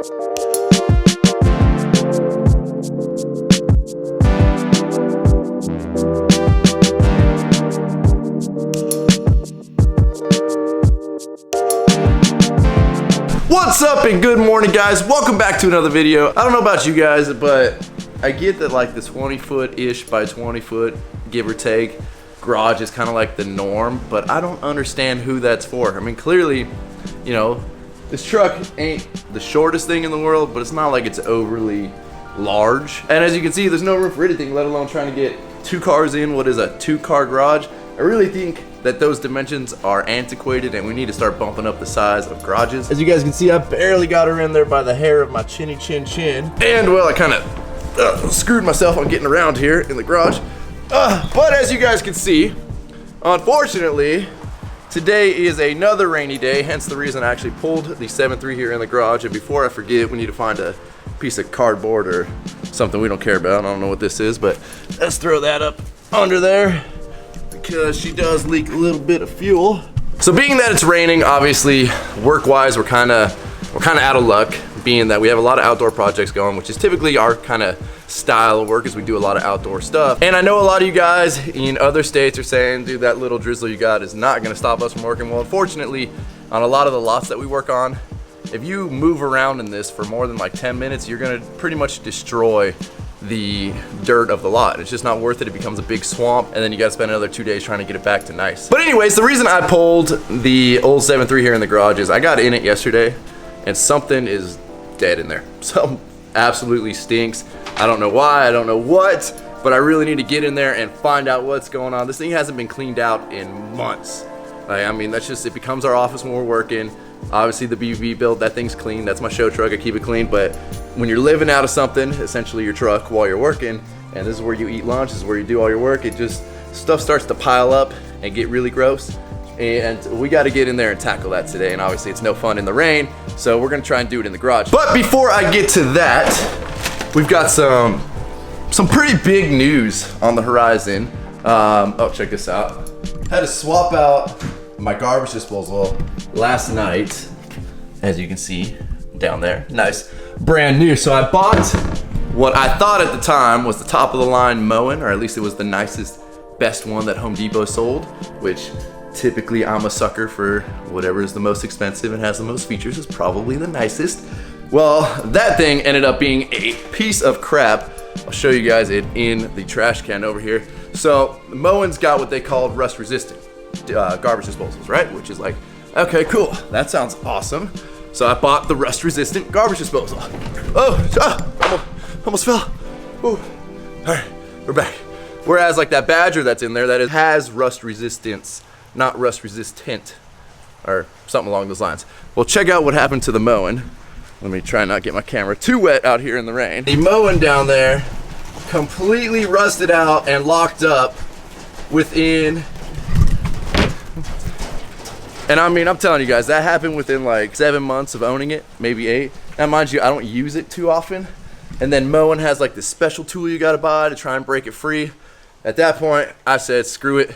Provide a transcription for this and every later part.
What's up and good morning, guys? Welcome back to another video. I don't know about you guys, but I get that like the 20-foot-ish by 20-foot, give or take, garage is kind of like the norm, but I don't understand who that's for. I mean, clearly, you know, this truck ain't the shortest thing in the world, but it's not like it's overly large. And as you can see, there's no room for anything, let alone trying to get two cars in what is a 2-car garage. I really think that those dimensions are antiquated and we need to start bumping up the size of garages. As you guys can see, I barely got her in there by the hair of my chinny chin chin. And well, I kind of screwed myself on getting around here in the garage. But as you guys can see, unfortunately, today is another rainy day, hence the reason I actually pulled the 7.3 here in the garage. And before I forget, we need to find a piece of cardboard or something we don't care about. I don't know what this is, but let's throw that up under there, because she does leak a little bit of fuel. So being that it's raining, obviously work-wise we're kind of out of luck, being that we have a lot of outdoor projects going, which is typically our kind of style of work, as we do a lot of outdoor stuff. And I know a lot of you guys in other states are saying, dude, that little drizzle you got is not going to stop us from working. Well, unfortunately, on a lot of the lots that we work on, if you move around in this for more than like 10 minutes, you're going to pretty much destroy the dirt of the lot. It's just not worth it. It becomes a big swamp, and then you gotta spend another 2 days trying to get it back to nice. But anyways, the reason I pulled the old 7.3 here in the garage is I got in it yesterday and something is dead in there. Something absolutely stinks. I don't know why, I don't know what, but I really need to get in there and find out what's going on. This thing hasn't been cleaned out in months. Like, I mean, that's just, it becomes our office when we're working. Obviously the BV build, that thing's clean. That's my show truck, I keep it clean. But when you're living out of something, essentially your truck, while you're working, and this is where you eat lunch, this is where you do all your work, it just, stuff starts to pile up and get really gross. And we got to get in there and tackle that today. And obviously it's no fun in the rain, so we're gonna try and do it in the garage. But before I get to that, we've got some pretty big news on the horizon. Oh, check this out. Had to swap out my garbage disposal last night, as you can see down there. Nice, brand new. So I bought what I thought at the time was the top of the line Moen, or at least it was the nicest, best one that Home Depot sold, which typically I'm a sucker for whatever is the most expensive and has the most features is probably the nicest. Well, that thing ended up being a piece of crap. I'll show you guys it in the trash can over here. So Moen's got what they call rust resistant garbage disposals, right? Which is like, okay, cool, that sounds awesome. So I bought the rust resistant garbage disposal. Almost fell. Ooh. All right, we're back. Whereas like that Badger that's in there, that has rust resistance, not rust resistant, or something along those lines. Well, check out what happened to the Moen. Let me try not get my camera too wet out here in the rain. The Moen down there completely rusted out and locked up within, and I mean, I'm telling you guys, that happened within like 7 months of owning it, maybe 8. Now mind you, I don't use it too often. And then Moen has like this special tool you gotta buy to try and break it free. At that point, I said, screw it.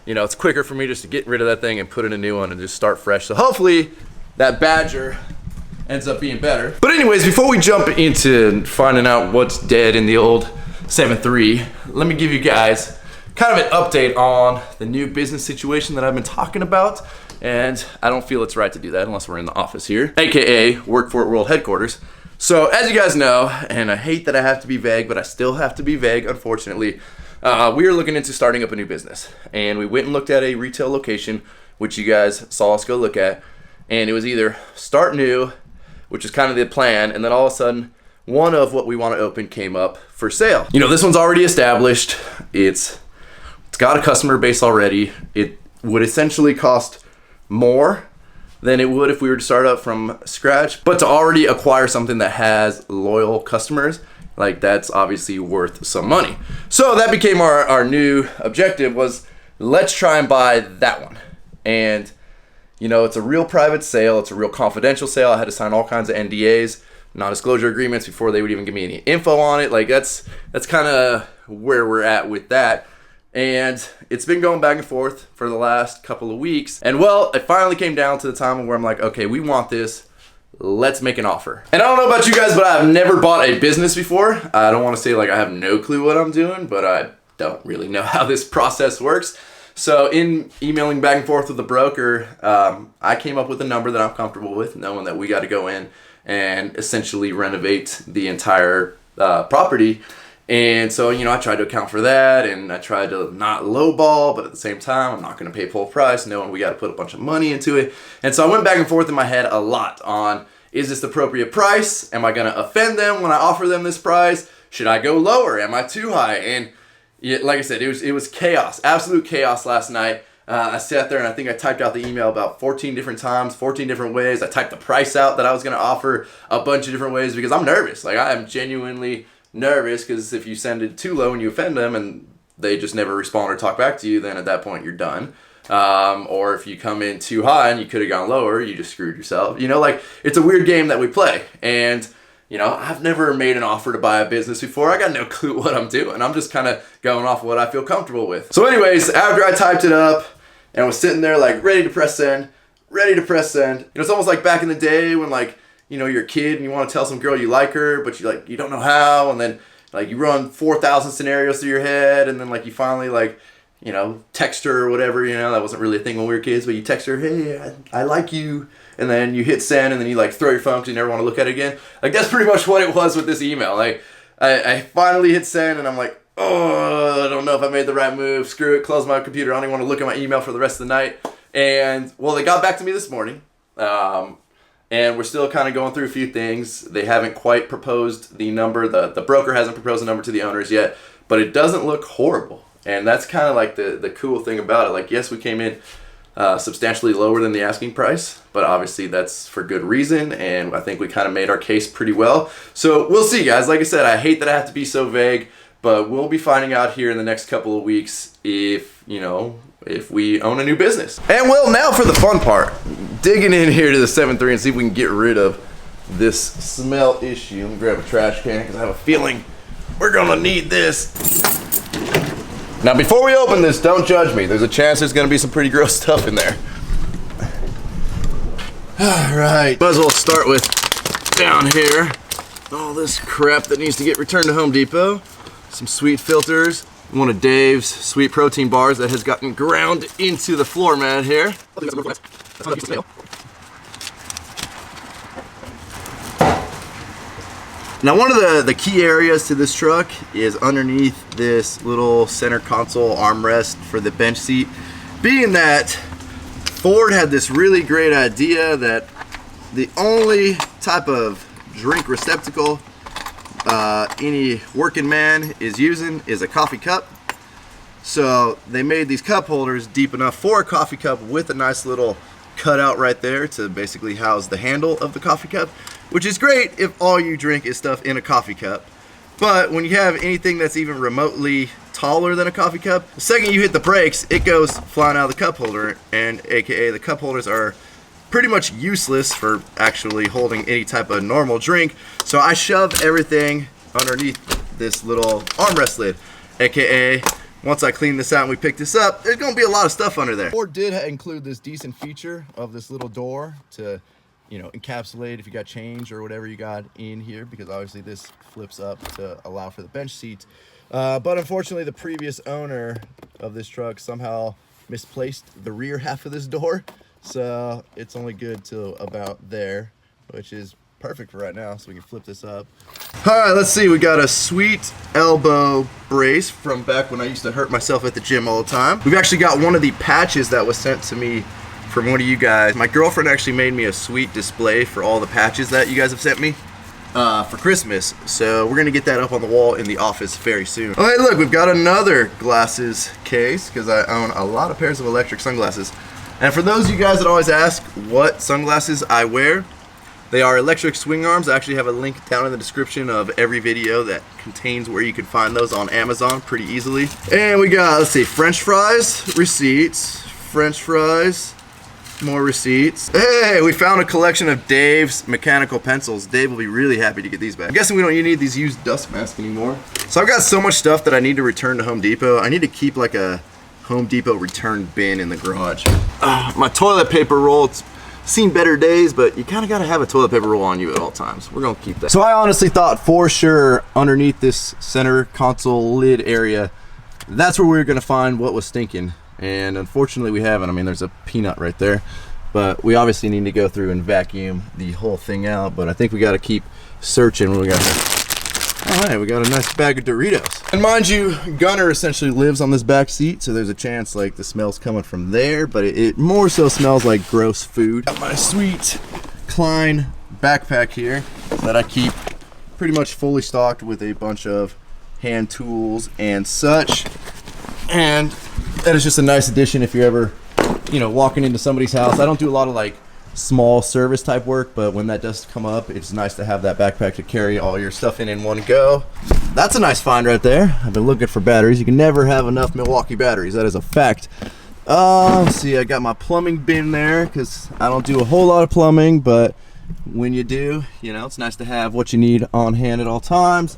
You know, it's quicker for me just to get rid of that thing and put in a new one and just start fresh. So hopefully that Badger ends up being better. But anyways, before we jump into finding out what's dead in the old 7.3, let me give you guys kind of an update on the new business situation that I've been talking about. And I don't feel it's right to do that unless we're in the office here, AKA Work for It World headquarters. So as you guys know, and I hate that I have to be vague, but I still have to be vague, unfortunately, we are looking into starting up a new business. And we went and looked at a retail location, which you guys saw us go look at. And it was either start new, which is kind of the plan, and then all of a sudden, one of what we want to open came up for sale. You know, this one's already established. It's got a customer base already. It would essentially cost more than it would if we were to start up from scratch, but to already acquire something that has loyal customers, like that's obviously worth some money. So that became our new objective, was let's try and buy that one. And you know, it's a real private sale, it's a real confidential sale. I had to sign all kinds of NDAs, non-disclosure agreements, before they would even give me any info on it. Like that's kind of where we're at with that. And it's been going back and forth for the last couple of weeks. And well, it finally came down to the time where I'm like, okay, we want this. let's make an offer. And I don't know about you guys, but I've never bought a business before. I don't want to say like I have no clue what I'm doing, but I don't really know how this process works. So in emailing back and forth with the broker, I came up with a number that I'm comfortable with, knowing that we got to go in and essentially renovate the entire property. And so, you know, I tried to account for that, and I tried to not lowball, but at the same time, I'm not going to pay full price, knowing we got to put a bunch of money into it. And so I went back and forth in my head a lot on, is this the appropriate price? Am I going to offend them when I offer them this price? Should I go lower? Am I too high? And yeah, like I said, it was chaos, absolute chaos last night. I sat there and I think I typed out the email about 14 different times, 14 different ways. I typed the price out that I was going to offer a bunch of different ways because I'm nervous. Like, I am genuinely nervous, because if you send it too low and you offend them and they just never respond or talk back to you, then at that point you're done. Or if you come in too high and you could have gone lower, you just screwed yourself. You know, like, it's a weird game that we play. And, you know, I've never made an offer to buy a business before. I got no clue what I'm doing. I'm just kind of going off what I feel comfortable with. So anyways, after I typed it up and was sitting there like ready to press send, you know, it's almost like back in the day when, like, you know, you're a kid and you want to tell some girl you like her, but you don't know how, and then like you run 4,000 scenarios through your head, and then like you finally, like, you know, text her or whatever. You know, that wasn't really a thing when we were kids, but you text her, hey, I like you, and then you hit send, and then you like throw your phone because you never want to look at it again. Like, that's pretty much what it was with this email. Like, I finally hit send, and I'm like, oh, I don't know if I made the right move. Screw it, close my computer. I don't even want to look at my email for the rest of the night. And well, they got back to me this morning. And we're still kind of going through a few things. They haven't quite proposed the number. The broker hasn't proposed a number to the owners yet, but it doesn't look horrible. And that's kind of like the cool thing about it. Like, yes, we came in substantially lower than the asking price, but obviously that's for good reason. And I think we kind of made our case pretty well. So we'll see, guys. Like I said, I hate that I have to be so vague, but we'll be finding out here in the next couple of weeks if, you know, if we own a new business. And well, now for the fun part, digging in here to the 7.3 and see if we can get rid of this smell issue. Let me grab a trash can because I have a feeling we're gonna need this. Now, before we open this, don't judge me. There's a chance there's gonna be some pretty gross stuff in there. All right, might as well start with down here. All this crap that needs to get returned to Home Depot. Some sweet filters. One of Dave's sweet protein bars that has gotten ground into the floor mat here. Now, one of the key areas to this truck is underneath this little center console armrest for the bench seat. Being that Ford had this really great idea that the only type of drink receptacle any working man is using is a coffee cup. So they made these cup holders deep enough for a coffee cup with a nice little cutout right there to basically house the handle of the coffee cup, which is great if all you drink is stuff in a coffee cup. But when you have anything that's even remotely taller than a coffee cup, the second you hit the brakes, it goes flying out of the cup holder, and aka the cup holders are pretty much useless for actually holding any type of normal drink. So I shoved everything underneath this little armrest lid, aka once I clean this out and we pick this up, there's gonna be a lot of stuff under there. Ford did include this decent feature of this little door to, you know, encapsulate if you got change or whatever you got in here, because obviously this flips up to allow for the bench seat. But unfortunately, the previous owner of this truck somehow misplaced the rear half of this door. So it's only good to about there, which is perfect for right now, so we can flip this up. All right, let's see. We got a sweet elbow brace from back when I used to hurt myself at the gym all the time. We've actually got one of the patches that was sent to me from one of you guys. My girlfriend actually made me a sweet display for all the patches that you guys have sent me for Christmas. So we're gonna get that up on the wall in the office very soon. Oh, hey, look, we've got another glasses case because I own a lot of pairs of electric sunglasses. And for those of you guys that always ask what sunglasses I wear, they are electric swing arms. I actually have a link down in the description of every video that contains where you can find those on Amazon pretty easily. And we got, let's see, French fries, receipts, French fries, more receipts. Hey, we found a collection of Dave's mechanical pencils. Dave will be really happy to get these back. I'm guessing we don't need these used dust masks anymore. So I've got so much stuff that I need to return to Home Depot. I need to keep like a Home Depot return bin in the garage. My toilet paper roll, it's seen better days, but you kind of got to have a toilet paper roll on you at all times. We're gonna keep that. So I honestly thought for sure underneath this center console lid area, that's where we were gonna find what was stinking. And unfortunately we haven't. I mean, there's a peanut right there, but we obviously need to go through and vacuum the whole thing out. But I think we got to keep searching when we got here. All right, we got a nice bag of Doritos. And mind you, Gunner essentially lives on this back seat, so there's a chance like the smell's coming from there, but it more so smells like gross food. Got my sweet Klein backpack here that I keep pretty much fully stocked with a bunch of hand tools and such. And that is just a nice addition if you're ever, you know, walking into somebody's house. I don't do a lot of like small service type work, but when that does come up, it's nice to have that backpack to carry all your stuff in one go. That's a nice find right there. I've been looking for batteries. You can never have enough Milwaukee batteries. That is a fact. Let's see, I got my plumbing bin there because I don't do a whole lot of plumbing, but when you do, you know, it's nice to have what you need on hand at all times.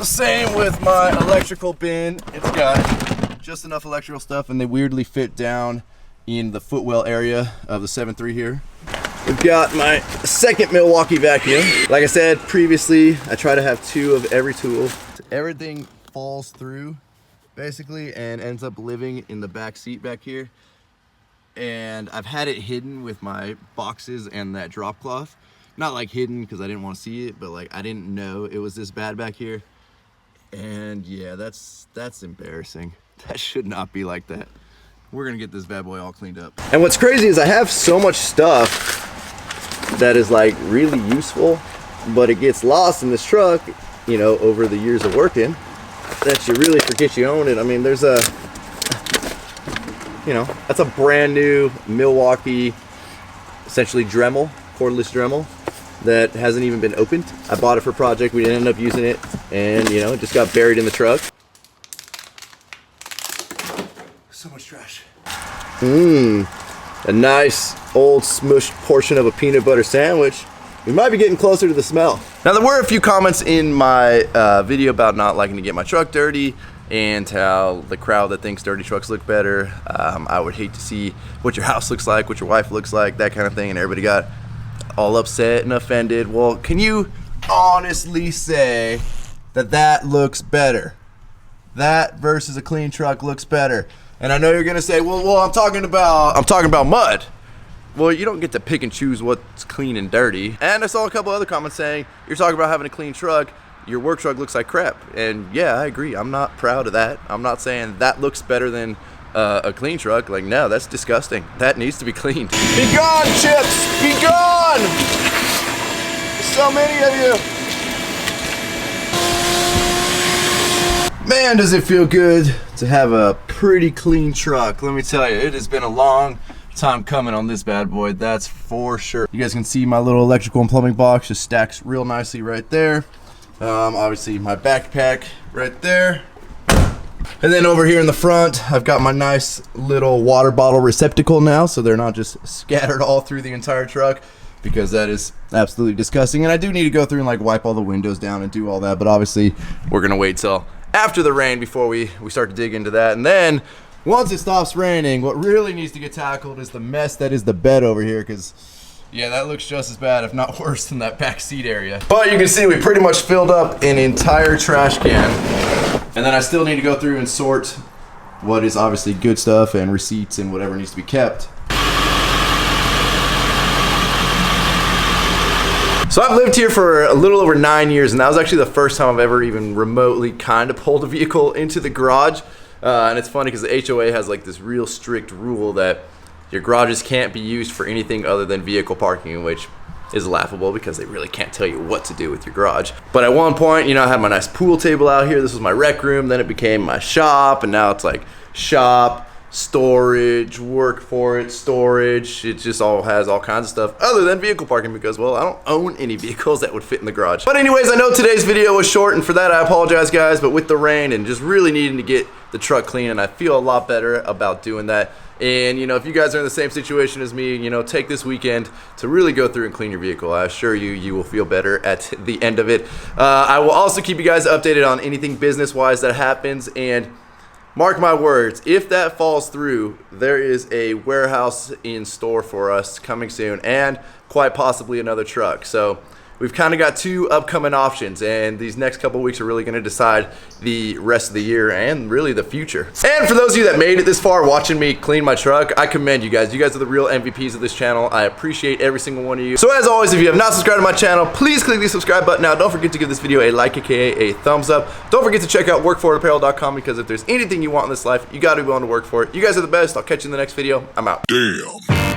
Same with my electrical bin. It's got just enough electrical stuff, and they weirdly fit down in the footwell area of the 7.3 here. We've got my second Milwaukee vacuum. Like I said previously, I try to have 2 of every tool. Everything falls through basically and ends up living in the back seat back here. And I've had it hidden with my boxes and that drop cloth. Not like hidden because I didn't want to see it, but like I didn't know it was this bad back here. And yeah, that's embarrassing. That should not be like that. We're gonna get this bad boy all cleaned up. And what's crazy is I have so much stuff that is like really useful, but it gets lost in this truck, you know, over the years of working, that you really forget you own it. I mean, there's a, you know, that's a brand new Milwaukee, essentially Dremel, cordless Dremel, that hasn't even been opened. I bought it for a project, we didn't end up using it, and you know, it just got buried in the truck. So much trash. A nice old smushed portion of a peanut butter sandwich. We might be getting closer to the smell. Now there were a few comments in my video about not liking to get my truck dirty and how the crowd that thinks dirty trucks look better. I would hate to see what your house looks like, what your wife looks like, that kind of thing, and everybody got all upset and offended. Well, can you honestly say that that looks better? That versus a clean truck looks better. And I know you're gonna say, well, I'm talking about mud. Well, you don't get to pick and choose what's clean and dirty. And I saw a couple other comments saying, you're talking about having a clean truck, your work truck looks like crap. And yeah, I agree, I'm not proud of that. I'm not saying that looks better than a clean truck. Like, no, that's disgusting. That needs to be cleaned. Be gone, Chips, be gone! So many of you. Man, does it feel good to have a pretty clean truck. Let me tell you, it has been a long time coming on this bad boy, that's for sure. You guys can see my little electrical and plumbing box just stacks real nicely right there. Obviously my backpack right there. And then over here in the front, I've got my nice little water bottle receptacle now, so they're not just scattered all through the entire truck, because that is absolutely disgusting. And I do need to go through and like wipe all the windows down and do all that, but obviously we're gonna wait till after the rain before we start to dig into that. And then once it stops raining, what really needs to get tackled is the mess that is the bed over here, because yeah, that looks just as bad, if not worse, than that back seat area. But you can see we pretty much filled up an entire trash can, and then I still need to go through and sort what is obviously good stuff and receipts and whatever needs to be kept. So I've lived here for a little over 9 years, and that was actually the first time I've ever even remotely kind of pulled a vehicle into the garage. And it's funny because the HOA has like this real strict rule that your garages can't be used for anything other than vehicle parking, which is laughable because they really can't tell you what to do with your garage. But at one point, you know, I had my nice pool table out here. This was my rec room. Then it became my shop, and now it's like shop, storage, work for it, storage. It just all has all kinds of stuff other than vehicle parking because, well, I don't own any vehicles that would fit in the garage. But anyways, I know today's video was short, and for that I apologize, guys, but with the rain and just really needing to get the truck clean, and I feel a lot better about doing that. And you know, if you guys are in the same situation as me, you know, take this weekend to really go through and clean your vehicle. I assure you, you will feel better at the end of it. I will also keep you guys updated on anything business-wise that happens, and Mark my words, if that falls through, there is a warehouse in store for us coming soon, and quite possibly another truck. So we've kind of got two upcoming options, and these next couple weeks are really going to decide the rest of the year and really the future. And for those of you that made it this far watching me clean my truck, I commend you guys. You guys are the real MVPs of this channel. I appreciate every single one of you. So as always, if you have not subscribed to my channel, please click the subscribe button now. Don't forget to give this video a like, aka a thumbs up. Don't forget to check out workforapparel.com, because if there's anything you want in this life, you got to be willing to work for it. You guys are the best. I'll catch you in the next video. I'm out. Damn.